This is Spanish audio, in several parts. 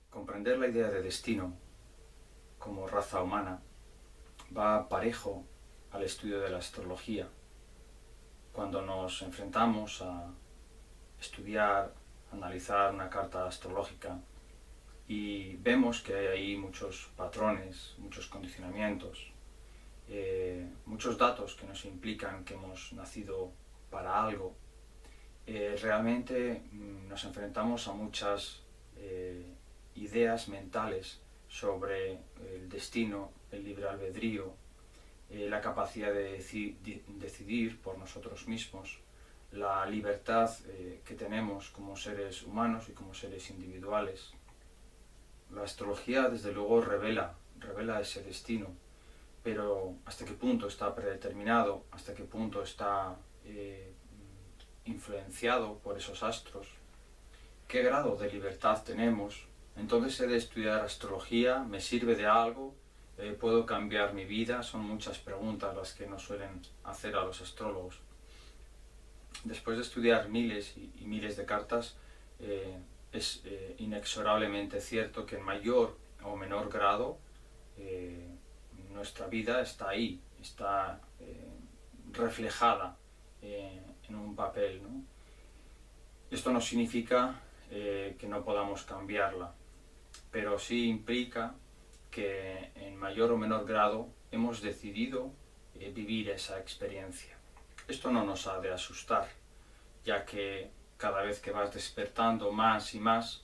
Comprender la idea de destino como raza humana va parejo al estudio de la astrología. Cuando nos enfrentamos a estudiar, analizar una carta astrológica y vemos que hay ahí muchos patrones, muchos condicionamientos, muchos datos que nos implican que hemos nacido para algo, realmente nos enfrentamos a muchas ideas mentales sobre el destino, el libre albedrío, la capacidad de decidir por nosotros mismos, la libertad que tenemos como seres humanos y como seres individuales. La astrología desde luego revela ese destino, pero hasta qué punto está predeterminado, hasta qué punto está influenciado por esos astros, qué grado de libertad tenemos. Entonces he de estudiar astrología, ¿me sirve de algo? ¿Puedo cambiar mi vida? Son muchas preguntas las que nos suelen hacer a los astrólogos. Después de estudiar miles y miles de cartas, es inexorablemente cierto que en mayor o menor grado nuestra vida está ahí, está reflejada en un papel, ¿no? Esto no significa que no podamos cambiarla, pero sí implica que en mayor o menor grado hemos decidido vivir esa experiencia. Esto no nos ha de asustar, ya que cada vez que vas despertando más y más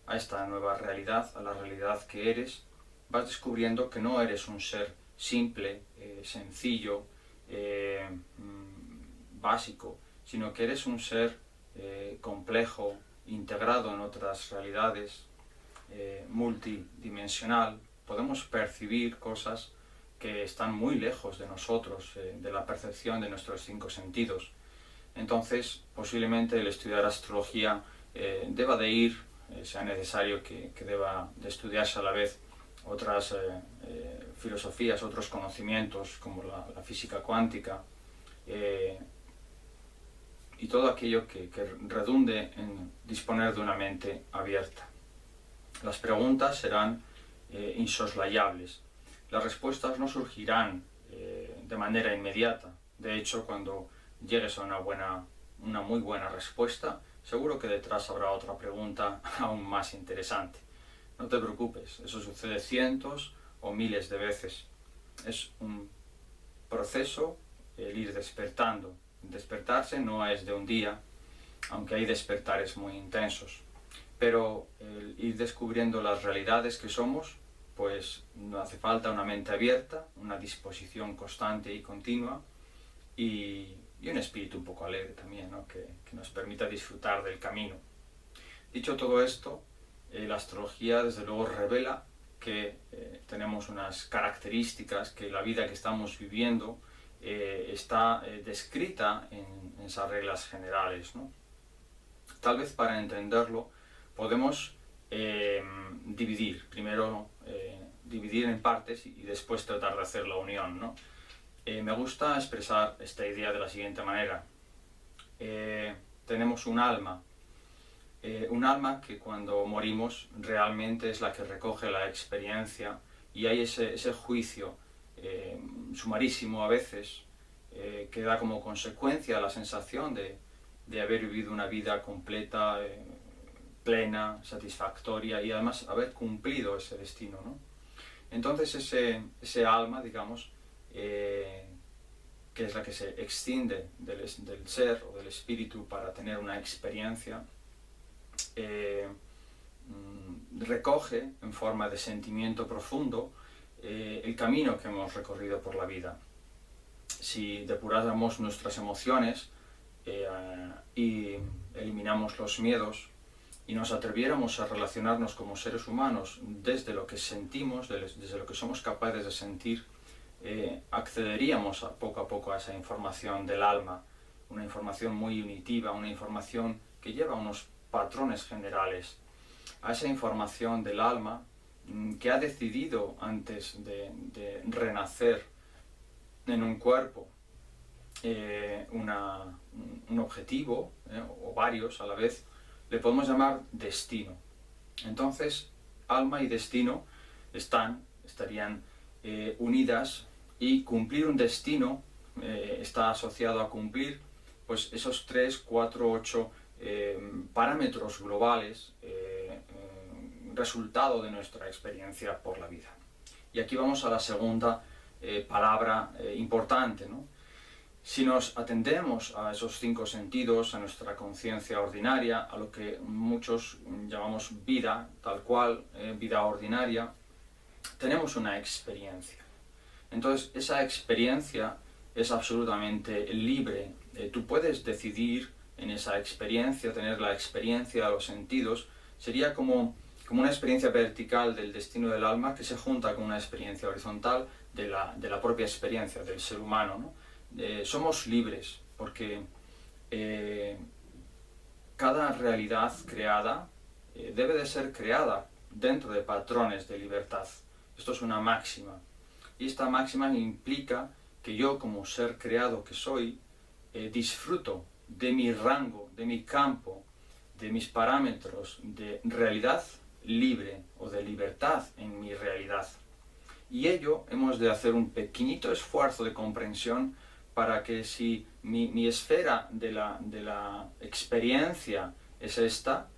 a esta nueva realidad, a la realidad que eres, vas descubriendo que no eres un ser simple, sencillo, básico, sino que eres un ser complejo, integrado en otras realidades, multidimensional. Podemos percibir cosas que están muy lejos de nosotros, de la percepción de nuestros 5 sentidos. Entonces, posiblemente el estudiar astrología deba de ir, sea necesario que deba de estudiarse a la vez otras filosofías, otros conocimientos como la física cuántica, y todo aquello que redunde en disponer de una mente abierta. Las preguntas serán insoslayables. Las respuestas no surgirán de manera inmediata. De hecho, cuando llegues a una muy buena respuesta, seguro que detrás habrá otra pregunta aún más interesante. No te preocupes, eso sucede cientos o miles de veces. Es un proceso el ir despertando. Despertarse no es de un día, aunque hay despertares muy intensos. Pero el ir descubriendo las realidades que somos, pues no hace falta una mente abierta, una disposición constante y continua y un espíritu un poco alegre también, ¿no? que nos permita disfrutar del camino. Dicho todo esto, la astrología desde luego revela que tenemos unas características, que la vida que estamos viviendo está descrita en esas reglas generales, ¿no? Tal vez para entenderlo podemos primero dividir en partes y después tratar de hacer la unión, ¿no? Me gusta expresar esta idea de la siguiente manera. Tenemos un alma que cuando morimos realmente es la que recoge la experiencia y hay ese juicio sumarísimo a veces que da como consecuencia la sensación de haber vivido una vida completa, plena, satisfactoria y además haber cumplido ese destino, ¿no? Entonces ese alma, digamos, que es la que se extiende del ser o del espíritu para tener una experiencia, recoge en forma de sentimiento profundo el camino que hemos recorrido por la vida. Si depuráramos nuestras emociones y eliminamos los miedos y nos atreviéramos a relacionarnos como seres humanos desde lo que sentimos, desde lo que somos capaces de sentir, accederíamos poco a poco a esa información del alma, una información muy unitiva, una información que lleva unos patrones generales, a esa información del alma que ha decidido antes de renacer en un cuerpo un objetivo, o varios a la vez, le podemos llamar destino. Entonces, alma y destino estarían unidas, y cumplir un destino está asociado a cumplir pues esos 3, 4, 8 parámetros globales, resultado de nuestra experiencia por la vida. Y aquí vamos a la segunda palabra importante, ¿no? Si nos atendemos a esos 5 sentidos, a nuestra conciencia ordinaria, a lo que muchos llamamos vida, tal cual, vida ordinaria, tenemos una experiencia. Entonces, esa experiencia es absolutamente libre. Tú puedes decidir en esa experiencia, tener la experiencia de los sentidos. Sería como una experiencia vertical del destino del alma que se junta con una experiencia horizontal de la propia experiencia del ser humano, ¿no? Somos libres porque cada realidad creada debe de ser creada dentro de patrones de libertad. Esto es una máxima. Y esta máxima implica que yo, como ser creado que soy, disfruto de mi rango, de mi campo, de mis parámetros de realidad libre o de libertad en mi realidad. Y ello hemos de hacer un pequeñito esfuerzo de comprensión para que si mi esfera de la experiencia es esta,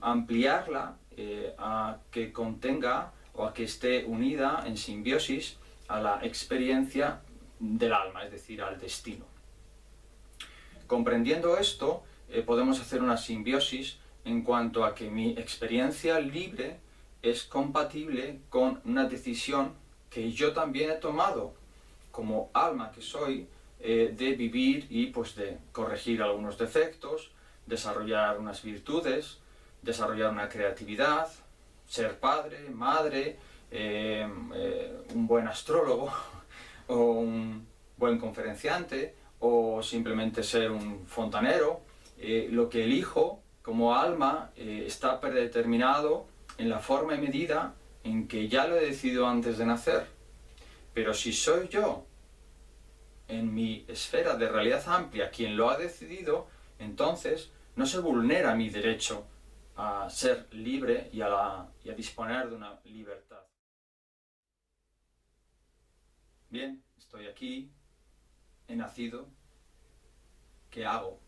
ampliarla a que contenga o a que esté unida en simbiosis a la experiencia del alma, es decir, al destino. Comprendiendo esto, podemos hacer una simbiosis en cuanto a que mi experiencia libre es compatible con una decisión que yo también he tomado como alma que soy, de vivir y pues de corregir algunos defectos, desarrollar unas virtudes, desarrollar una creatividad, ser padre, madre, un buen astrólogo o un buen conferenciante o simplemente ser un fontanero. Lo que elijo como alma está predeterminado en la forma y medida en que ya lo he decidido antes de nacer. Pero si soy yo, en mi esfera de realidad amplia, quien lo ha decidido, entonces no se vulnera mi derecho a ser libre y a disponer de una libertad. Bien, estoy aquí, he nacido, ¿qué hago?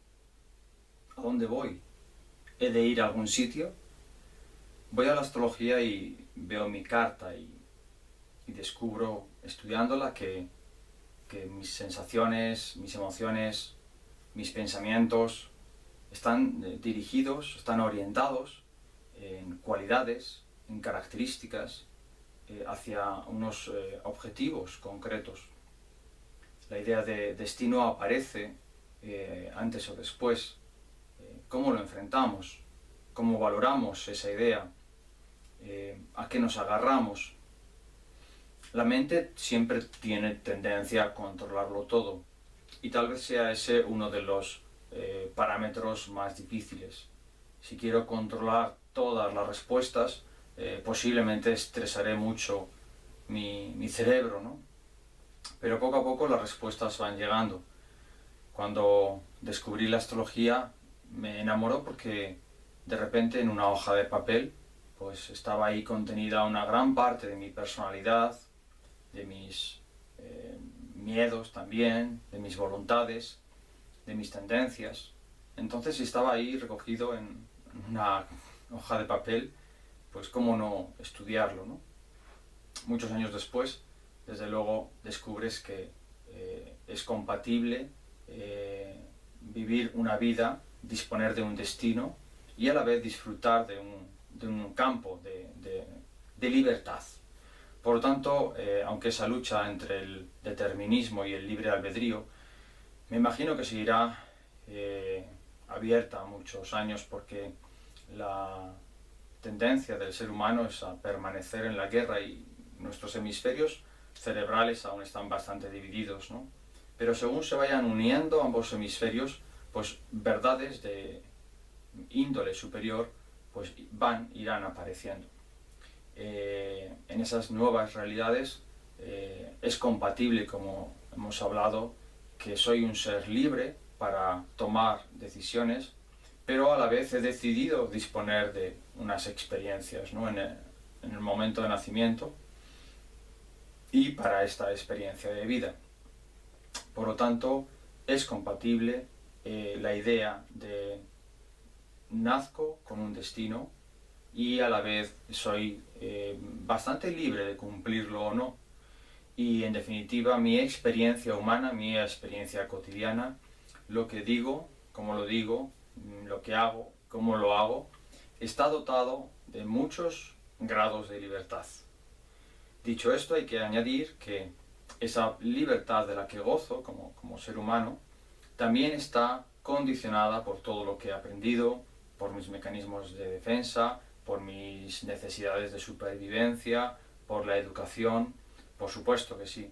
¿A dónde voy? ¿He de ir a algún sitio? Voy a la astrología y veo mi carta y descubro, estudiándola, que mis sensaciones, mis emociones, mis pensamientos están dirigidos, están orientados en cualidades, en características, hacia unos objetivos concretos. La idea de destino aparece antes o después. ¿Cómo lo enfrentamos? ¿Cómo valoramos esa idea? ¿A qué nos agarramos? La mente siempre tiene tendencia a controlarlo todo, y tal vez sea ese uno de los parámetros más difíciles. Si quiero controlar todas las respuestas, posiblemente estresaré mucho mi cerebro, ¿no? Pero poco a poco las respuestas van llegando. Cuando descubrí la astrología me enamoró porque de repente en una hoja de papel pues estaba ahí contenida una gran parte de mi personalidad, de mis miedos también, de mis voluntades, de mis tendencias. Entonces, si estaba ahí recogido en una hoja de papel, pues cómo no estudiarlo, ¿no? Muchos años después, desde luego, descubres que es compatible vivir una vida, disponer de un destino y a la vez disfrutar de de un campo de libertad. Por lo tanto, aunque esa lucha entre el determinismo y el libre albedrío, me imagino que seguirá abierta muchos años, porque la tendencia del ser humano es a permanecer en la guerra y nuestros hemisferios cerebrales aún están bastante divididos, ¿no? Pero según se vayan uniendo ambos hemisferios, pues verdades de índole superior pues irán apareciendo. En esas nuevas realidades es compatible, como hemos hablado, que soy un ser libre para tomar decisiones, pero a la vez he decidido disponer de unas experiencias, ¿no? en el momento de nacimiento y para esta experiencia de vida. Por lo tanto, es compatible la idea de nazco con un destino y a la vez soy bastante libre de cumplirlo o no. Y en definitiva, mi experiencia humana, mi experiencia cotidiana, lo que digo, cómo lo digo, lo que hago, cómo lo hago, está dotado de muchos grados de libertad. Dicho esto, hay que añadir que esa libertad de la que gozo como ser humano también está condicionada por todo lo que he aprendido, por mis mecanismos de defensa, por mis necesidades de supervivencia, por la educación. Por supuesto que sí,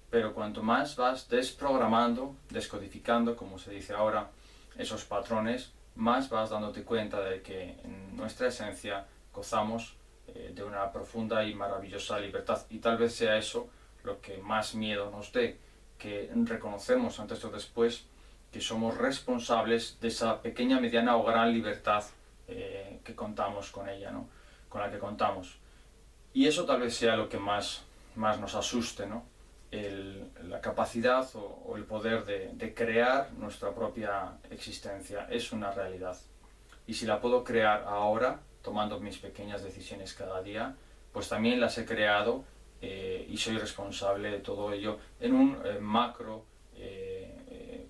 pero cuanto más vas desprogramando, descodificando, como se dice ahora, esos patrones, más vas dándote cuenta de que en nuestra esencia gozamos de una profunda y maravillosa libertad. Y tal vez sea eso lo que más miedo nos dé, que reconocemos antes o después que somos responsables de esa pequeña, mediana o gran libertad que contamos con ella, ¿no? Con la que contamos. Y eso tal vez sea lo que más nos asuste, ¿no? La capacidad o el poder de crear nuestra propia existencia es una realidad. Y si la puedo crear ahora, tomando mis pequeñas decisiones cada día, pues también las he creado y soy responsable de todo ello en un macro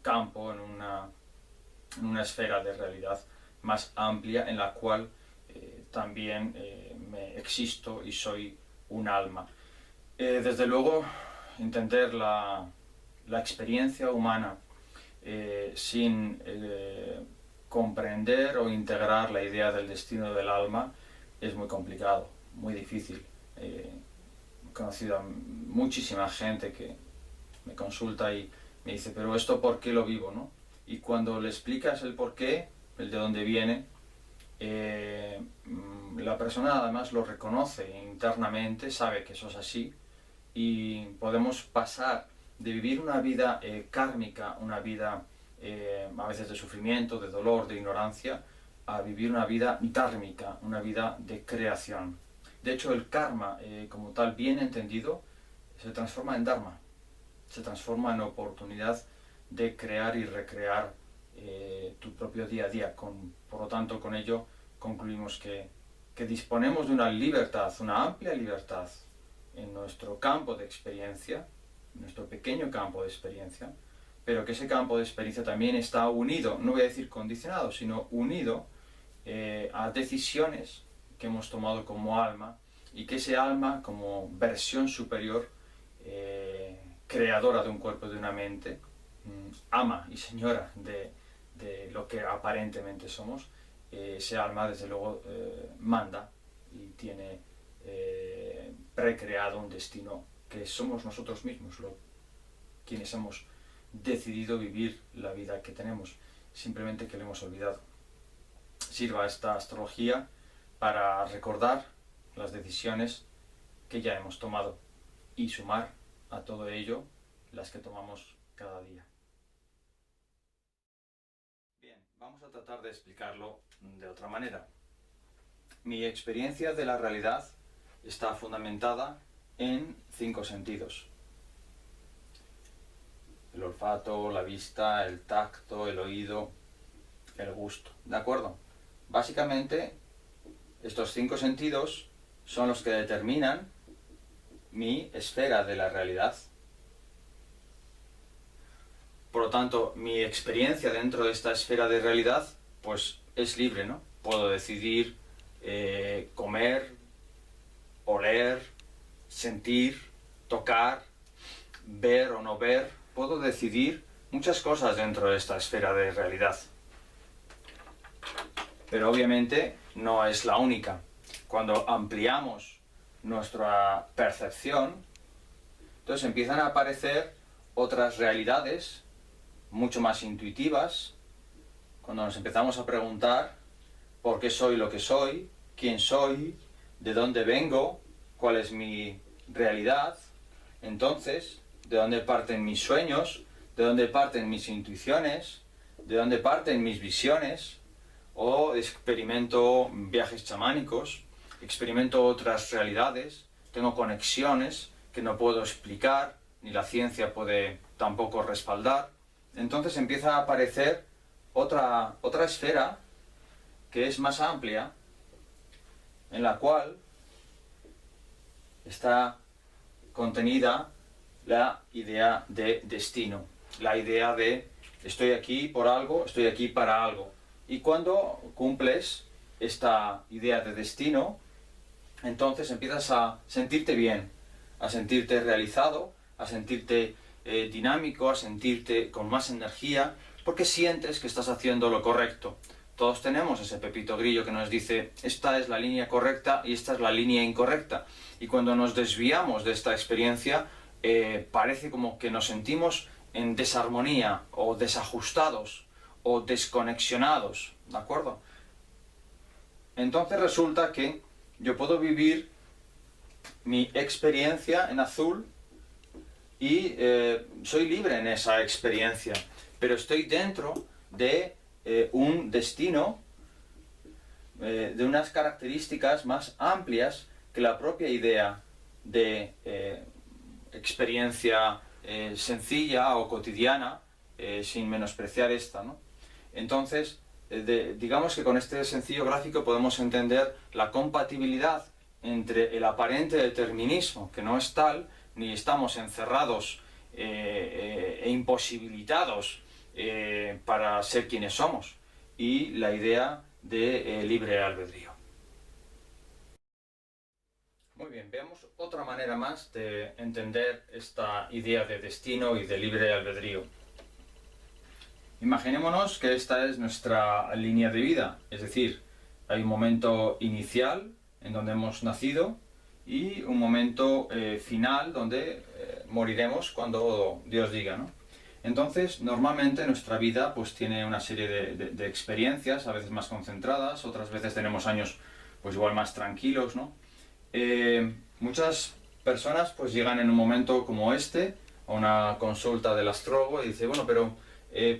campo, en una esfera de realidad más amplia en la cual también me existo y soy un alma. Desde luego, entender la experiencia humana sin comprender o integrar la idea del destino del alma es muy complicado, muy difícil. He conocido a muchísima gente que me consulta y me dice, pero esto ¿por qué lo vivo, no? Y cuando le explicas el por qué, el de dónde viene, la persona además lo reconoce internamente, sabe que eso es así, y podemos pasar de vivir una vida kármica, una vida a veces de sufrimiento, de dolor, de ignorancia, a vivir una vida dhármica, una vida de creación. De hecho, el karma, como tal, bien entendido, se transforma en dharma, se transforma en oportunidad de crear y recrear tu propio día a día. Por lo tanto, con ello concluimos que disponemos de una libertad, una amplia libertad en nuestro campo de experiencia, nuestro pequeño campo de experiencia, pero que ese campo de experiencia también está unido, no voy a decir condicionado, sino unido a decisiones que hemos tomado como alma, y que ese alma, como versión superior, creadora de un cuerpo y de una mente, ama y señora de lo que aparentemente somos, ese alma desde luego manda y tiene precreado un destino que somos nosotros mismos quienes hemos decidido vivir la vida que tenemos, simplemente que lo hemos olvidado. Sirva esta astrología para recordar las decisiones que ya hemos tomado y sumar a todo ello las que tomamos cada día. Bien, vamos a tratar de explicarlo de otra manera. Mi experiencia de la realidad está fundamentada en 5 sentidos: el olfato, la vista, el tacto, el oído, el gusto. ¿De acuerdo? Básicamente, estos 5 sentidos son los que determinan mi esfera de la realidad. Por lo tanto, mi experiencia dentro de esta esfera de realidad, pues es libre, ¿no? Puedo decidir comer, oler, sentir, tocar, ver o no ver. Puedo decidir muchas cosas dentro de esta esfera de realidad. Pero obviamente no es la única. Cuando ampliamos nuestra percepción, entonces empiezan a aparecer otras realidades mucho más intuitivas. Cuando nos empezamos a preguntar por qué soy lo que soy, quién soy, de dónde vengo, cuál es mi realidad, entonces, de dónde parten mis sueños, de dónde parten mis intuiciones, de dónde parten mis visiones, o experimento viajes chamánicos, experimento otras realidades, tengo conexiones que no puedo explicar, ni la ciencia puede tampoco respaldar. Entonces empieza a aparecer otra esfera que es más amplia, en la cual está contenida la idea de destino, la idea de estoy aquí por algo, estoy aquí para algo. Y cuando cumples esta idea de destino, entonces empiezas a sentirte bien, a sentirte realizado, a sentirte dinámico, a sentirte con más energía, porque sientes que estás haciendo lo correcto. Todos tenemos ese pepito grillo que nos dice esta es la línea correcta y esta es la línea incorrecta. Y cuando nos desviamos de esta experiencia, parece como que nos sentimos en desarmonía o desajustados o desconexionados, ¿de acuerdo? Entonces resulta que yo puedo vivir mi experiencia en azul y soy libre en esa experiencia, pero estoy dentro de un destino de unas características más amplias que la propia idea de experiencia sencilla o cotidiana, sin menospreciar esta, ¿no? Entonces, digamos que con este sencillo gráfico podemos entender la compatibilidad entre el aparente determinismo, que no es tal, ni estamos encerrados e imposibilitados para ser quienes somos, y la idea de libre albedrío. Muy bien, veamos otra manera más de entender esta idea de destino y de libre albedrío. Imaginémonos que esta es nuestra línea de vida, es decir, hay un momento inicial en donde hemos nacido y un momento final donde moriremos cuando Dios diga, ¿no? Entonces, normalmente nuestra vida pues tiene una serie de experiencias, a veces más concentradas, otras veces tenemos años pues igual más tranquilos, ¿no? Muchas personas pues llegan en un momento como este a una consulta del astrólogo y dice, bueno, pero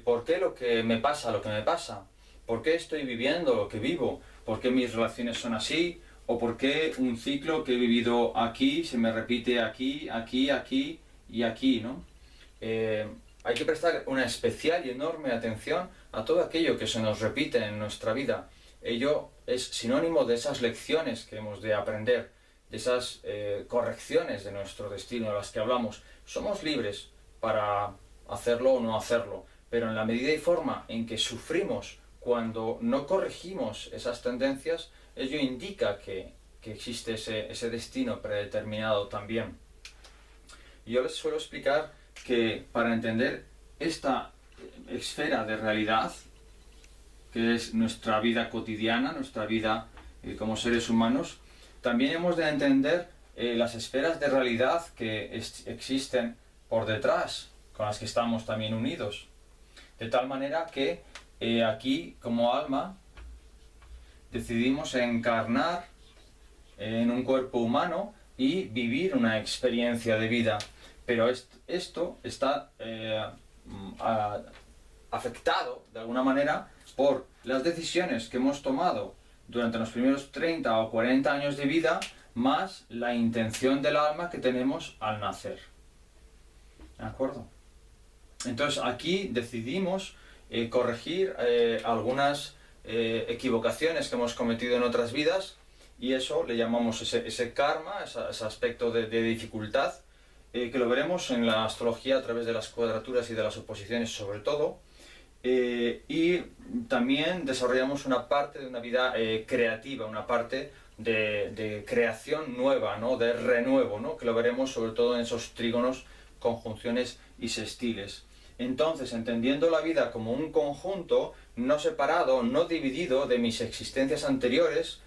¿por qué lo que me pasa lo que me pasa? ¿Por qué estoy viviendo lo que vivo? ¿Por qué mis relaciones son así? ¿O por qué un ciclo que he vivido aquí se me repite aquí, aquí, aquí y aquí, ¿no? Hay que prestar una especial y enorme atención a todo aquello que se nos repite en nuestra vida. Ello es sinónimo de esas lecciones que hemos de aprender, de esas correcciones de nuestro destino de las que hablamos. Somos libres para hacerlo o no hacerlo, pero en la medida y forma en que sufrimos cuando no corregimos esas tendencias, ello indica que existe ese destino predeterminado también. Yo les suelo explicar que para entender esta esfera de realidad, que es nuestra vida cotidiana, nuestra vida como seres humanos, también hemos de entender las esferas de realidad que existen por detrás, con las que estamos también unidos. De tal manera que aquí, como alma, decidimos encarnar en un cuerpo humano y vivir una experiencia de vida. Pero esto está afectado, de alguna manera, por las decisiones que hemos tomado durante los primeros 30 o 40 años de vida, más la intención del alma que tenemos al nacer. ¿De acuerdo? Entonces aquí decidimos corregir algunas equivocaciones que hemos cometido en otras vidas, y eso le llamamos ese karma, ese aspecto de dificultad, que lo veremos en la astrología a través de las cuadraturas y de las oposiciones sobre todo. y también desarrollamos una parte de una vida creativa, una parte de creación nueva, ¿no? De renuevo, ¿no? Que lo veremos sobre todo en esos trígonos, conjunciones y sextiles. Entonces, entendiendo la vida como un conjunto, no separado, no dividido de mis existencias anteriores,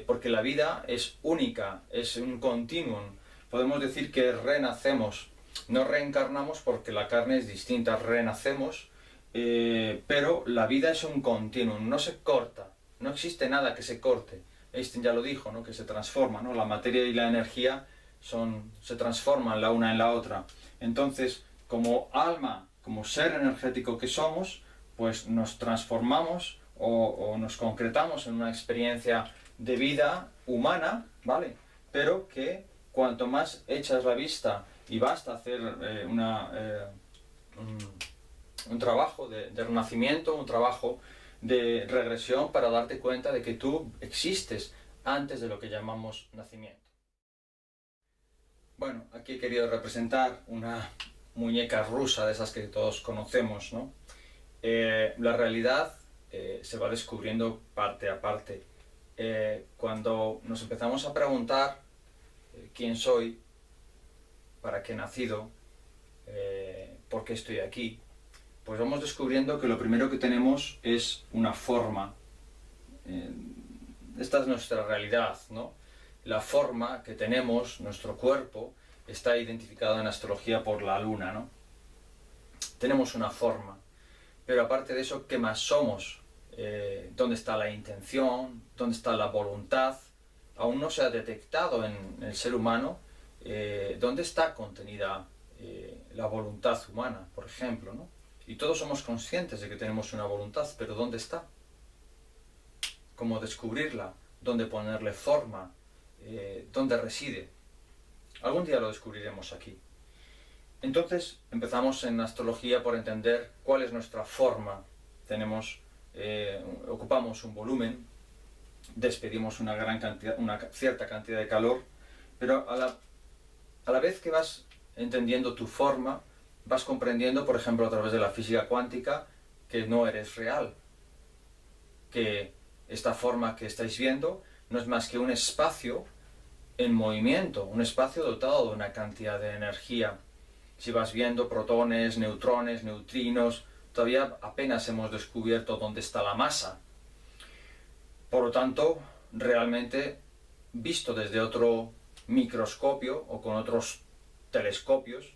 porque la vida es única, es un continuum. Podemos decir que renacemos, no reencarnamos porque la carne es distinta, renacemos, pero la vida es un continuum, no se corta, no existe nada que se corte. Einstein ya lo dijo, ¿no? Que se transforma, ¿no? La materia y la energía se transforman la una en la otra. Entonces, como alma, como ser energético que somos, pues nos transformamos o nos concretamos en una experiencia de vida humana, ¿vale? Pero que cuanto más echas la vista y basta hacer un trabajo de renacimiento, un trabajo de regresión para darte cuenta de que tú existes antes de lo que llamamos nacimiento. Bueno, aquí he querido representar una muñeca rusa de esas que todos conocemos, ¿no? La realidad se va descubriendo parte a parte. Cuando nos empezamos a preguntar quién soy, para qué he nacido, por qué estoy aquí, pues vamos descubriendo que lo primero que tenemos es una forma. Esta es nuestra realidad, ¿no? La forma que tenemos, nuestro cuerpo, está identificado en astrología por la luna, ¿no? Tenemos una forma, pero aparte de eso, ¿qué más somos? ¿Dónde está la intención? ¿Dónde está la voluntad? Aún no se ha detectado en el ser humano dónde está contenida la voluntad humana, por ejemplo, ¿no? Y todos somos conscientes de que tenemos una voluntad, pero ¿dónde está? ¿Cómo descubrirla? ¿Dónde ponerle forma? ¿Dónde reside? Algún día lo descubriremos aquí. Entonces empezamos en astrología por entender cuál es nuestra forma. Ocupamos un volumen, despedimos una cierta cantidad de calor, pero a la vez que vas entendiendo tu forma, vas comprendiendo, por ejemplo, a través de la física cuántica, que no eres real, que esta forma que estáis viendo no es más que un espacio en movimiento, un espacio dotado de una cantidad de energía. Si vas viendo protones, neutrones, neutrinos, todavía apenas hemos descubierto dónde está la masa. Por lo tanto, realmente, visto desde otro microscopio o con otros telescopios,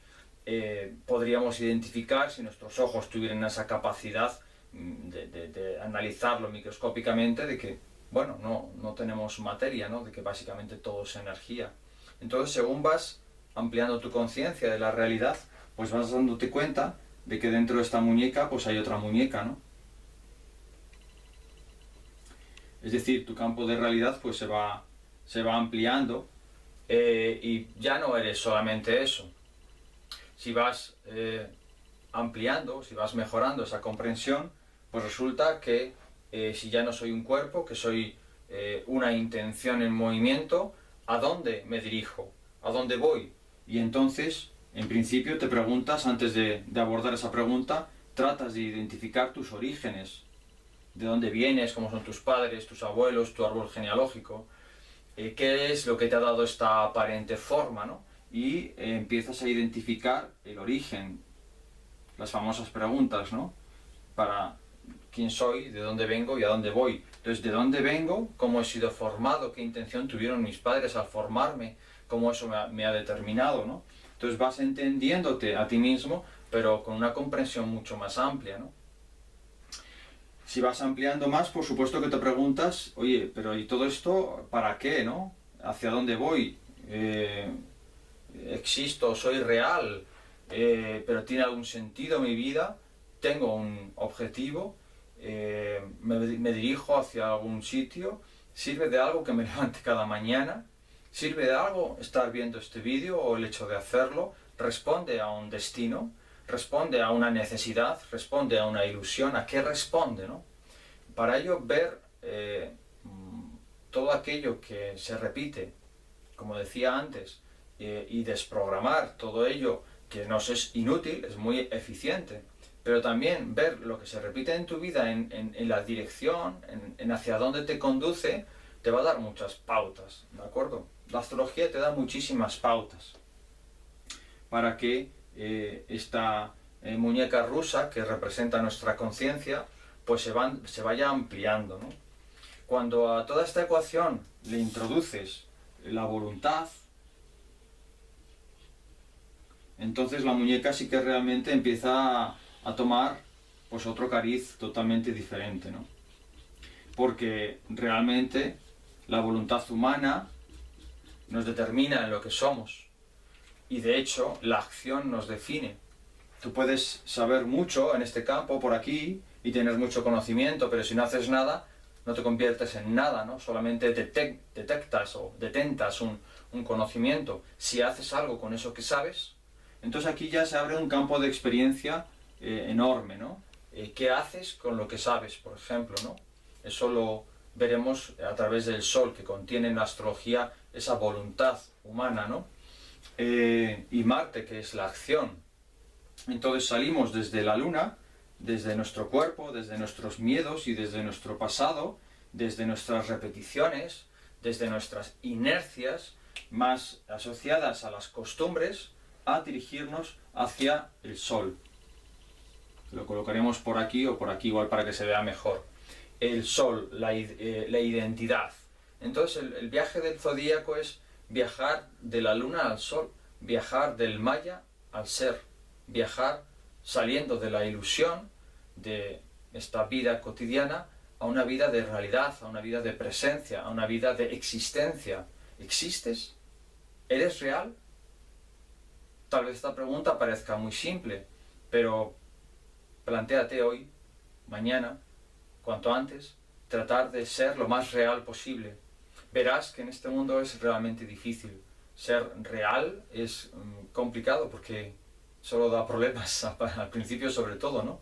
podríamos identificar, si nuestros ojos tuvieran esa capacidad de analizarlo microscópicamente, de que, bueno, no tenemos materia, ¿no? De que básicamente todo es energía. Entonces, según vas ampliando tu conciencia de la realidad, pues vas dándote cuenta de que dentro de esta muñeca pues hay otra muñeca, ¿no? Es decir, tu campo de realidad pues se va ampliando y ya no eres solamente eso. Si vas ampliando, si vas mejorando esa comprensión, pues resulta que si ya no soy un cuerpo, que soy una intención en movimiento, ¿a dónde me dirijo? ¿A dónde voy? Y entonces, en principio, te preguntas, antes de abordar esa pregunta, tratas de identificar tus orígenes, de dónde vienes, cómo son tus padres, tus abuelos, tu árbol genealógico, qué es lo que te ha dado esta aparente forma, ¿no? Y empiezas a identificar el origen, las famosas preguntas, ¿no? Para quién soy, de dónde vengo y a dónde voy. Entonces, ¿de dónde vengo? ¿Cómo he sido formado? ¿Qué intención tuvieron mis padres al formarme? ¿Cómo eso me ha determinado, ¿no? Entonces vas entendiéndote a ti mismo, pero con una comprensión mucho más amplia, ¿no? Si vas ampliando más, por supuesto que te preguntas, oye, pero ¿y todo esto para qué, no? ¿Hacia dónde voy? ¿Existo? ¿Soy real? ¿Pero tiene algún sentido mi vida? ¿Tengo un objetivo? ¿Me dirijo hacia algún sitio? ¿Sirve de algo que me levante cada mañana? ¿Sirve de algo estar viendo este vídeo o el hecho de hacerlo? ¿Responde a un destino? ¿Responde a una necesidad? ¿Responde a una ilusión? ¿A qué responde, no? Para ello ver todo aquello que se repite, como decía antes, y desprogramar todo ello que nos es inútil, es muy eficiente. pero también ver lo que se repite en tu vida, en la dirección, en hacia dónde te conduce, te va a dar muchas pautas, ¿de acuerdo? La astrología te da muchísimas pautas para que esta muñeca rusa que representa nuestra conciencia, pues se vaya ampliando, ¿no? Cuando a toda esta ecuación le introduces la voluntad, entonces la muñeca sí que realmente empieza a tomar pues otro cariz totalmente diferente, ¿no? Porque realmente la voluntad humana nos determina en lo que somos y de hecho la acción nos define. Tú puedes saber mucho en este campo, por aquí, y tener mucho conocimiento, pero si no haces nada, no te conviertes en nada, ¿no? Solamente detectas o detentas un conocimiento. Si haces algo con eso que sabes, entonces aquí ya se abre un campo de experiencia enorme, ¿no? ¿Qué haces con lo que sabes, por ejemplo, ¿no? Eso lo veremos a través del sol, que contiene en la astrología esa voluntad humana, ¿no? Y Marte, que es la acción. Entonces salimos desde la luna, desde nuestro cuerpo, desde nuestros miedos y desde nuestro pasado, desde nuestras repeticiones, desde nuestras inercias más asociadas a las costumbres, a dirigirnos hacia el sol. Lo colocaremos por aquí o por aquí igual para que se vea mejor. El sol, la identidad. Entonces el viaje del zodíaco es viajar de la luna al sol, viajar del maya al ser, viajar saliendo de la ilusión de esta vida cotidiana a una vida de realidad, a una vida de presencia, a una vida de existencia. ¿Existes? ¿Eres real? Tal vez esta pregunta parezca muy simple, pero plantéate hoy, mañana, cuanto antes, tratar de ser lo más real posible. Verás que en este mundo es realmente difícil. Ser real es complicado porque solo da problemas al principio sobre todo, ¿no?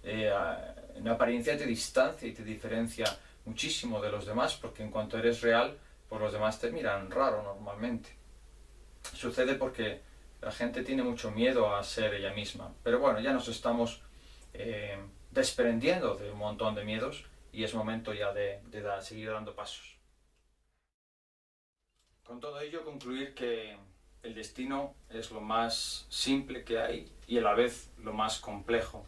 En apariencia te distancia y te diferencia muchísimo de los demás porque en cuanto eres real, pues los demás te miran raro normalmente. Sucede porque la gente tiene mucho miedo a ser ella misma. Pero bueno, ya nos estamos desprendiendo de un montón de miedos y es momento ya de seguir dando pasos. Con todo ello, concluir que el destino es lo más simple que hay y a la vez lo más complejo.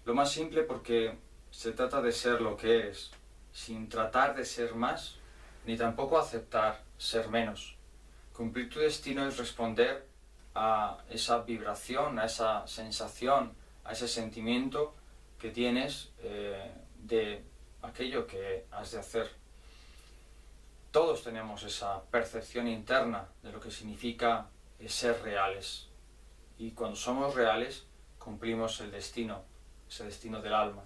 Lo más simple porque se trata de ser lo que eres, sin tratar de ser más, ni tampoco aceptar ser menos. Cumplir tu destino es responder a esa vibración, a esa sensación, a ese sentimiento que tienes de aquello que has de hacer. Todos tenemos esa percepción interna de lo que significa ser reales. Y cuando somos reales, cumplimos el destino, ese destino del alma.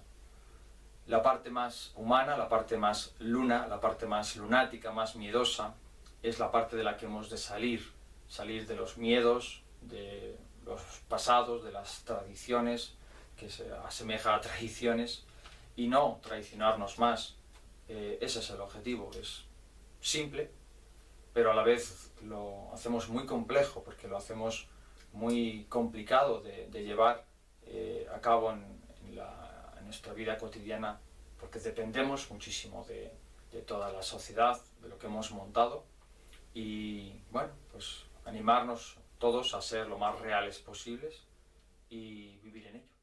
La parte más humana, la parte más luna, la parte más lunática, más miedosa, es la parte de la que hemos de salir de los miedos, de los pasados, de las tradiciones, que se asemeja a traiciones, y no traicionarnos más. Ese es el objetivo, es simple, pero a la vez lo hacemos muy complejo, porque lo hacemos muy complicado de llevar a cabo en nuestra vida cotidiana, porque dependemos muchísimo de toda la sociedad, de lo que hemos montado, y bueno, pues animarnos todos a ser lo más reales posibles y vivir en ello.